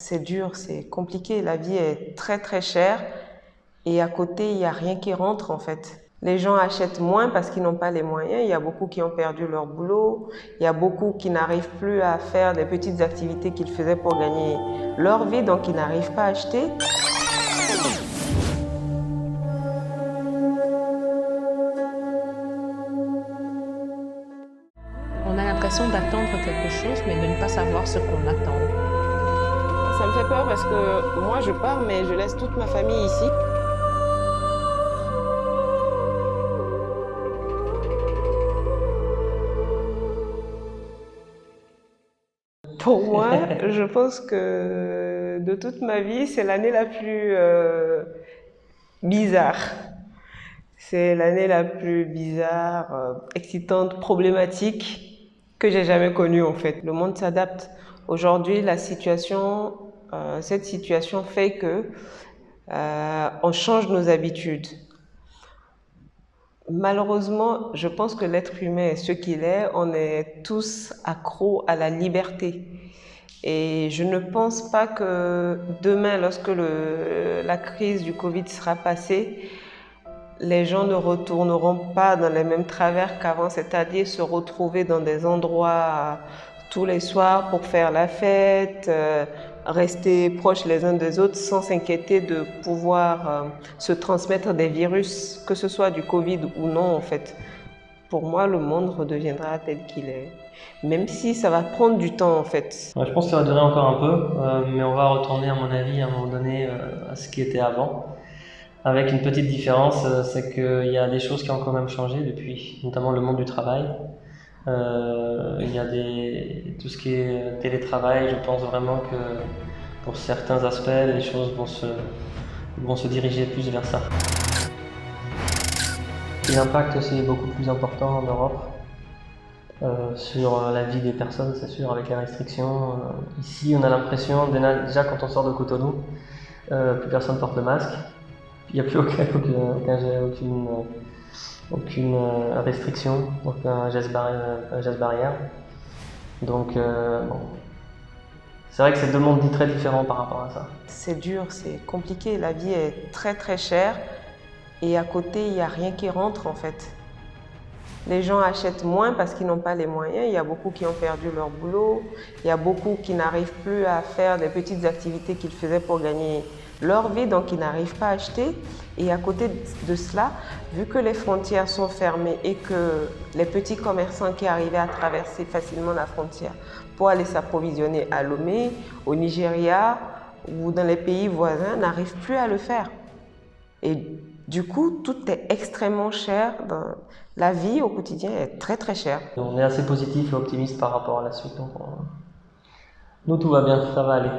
C'est dur, c'est compliqué, la vie est très très chère et à côté, il n'y a rien qui rentre en fait. Les gens achètent moins parce qu'ils n'ont pas les moyens, il y a beaucoup qui ont perdu leur boulot, il y a beaucoup qui n'arrivent plus à faire des petites activités qu'ils faisaient pour gagner leur vie, donc ils n'arrivent pas à acheter. On a l'impression d'attendre quelque chose, mais de ne pas savoir ce qu'on attend. Ça me fait peur parce que moi je pars mais je laisse toute ma famille ici. Pour moi, je pense que de toute ma vie, c'est l'année la plus bizarre. C'est l'année la plus bizarre, excitante, problématique que j'ai jamais connue en fait. Le monde s'adapte. Aujourd'hui, cette situation fait que on change nos habitudes. Malheureusement, je pense que l'être humain est ce qu'il est. On est tous accros à la liberté. Et je ne pense pas que demain, lorsque la crise du Covid sera passée, les gens ne retourneront pas dans les mêmes travers qu'avant, c'est-à-dire se retrouver dans des endroits tous les soirs pour faire la fête, rester proches les uns des autres sans s'inquiéter de pouvoir se transmettre des virus, que ce soit du Covid ou non en fait. Pour moi, le monde redeviendra tel qu'il est, même si ça va prendre du temps en fait. Ouais, je pense que ça va durer encore un peu, mais on va retourner à mon avis à un moment donné à ce qui était avant. Avec une petite différence, c'est qu'il y a des choses qui ont quand même changé depuis, notamment le monde du travail. Il y a tout ce qui est télétravail, je pense vraiment que pour certains aspects, les choses vont se diriger plus vers ça. L'impact aussi est beaucoup plus important en Europe sur la vie des personnes, c'est sûr, avec les restrictions. Ici, on a l'impression, déjà quand on sort de Cotonou, plus personne porte le masque. Il n'y a plus aucune restriction, aucun geste barrière. Donc, bon. C'est vrai que c'est deux mondes très différents par rapport à ça. C'est dur, c'est compliqué, la vie est très très chère et à côté, il n'y a rien qui rentre en fait. Les gens achètent moins parce qu'ils n'ont pas les moyens, il y a beaucoup qui ont perdu leur boulot, il y a beaucoup qui n'arrivent plus à faire des petites activités qu'ils faisaient pour gagner leur vie, donc ils n'arrivent pas à acheter. Et à côté de cela, vu que les frontières sont fermées et que les petits commerçants qui arrivaient à traverser facilement la frontière pour aller s'approvisionner à Lomé, au Nigeria ou dans les pays voisins n'arrivent plus à le faire. Et du coup, tout est extrêmement cher. La vie au quotidien est très très chère. On est assez positif et optimiste par rapport à la suite. Donc, nous, tout va bien, ça va aller.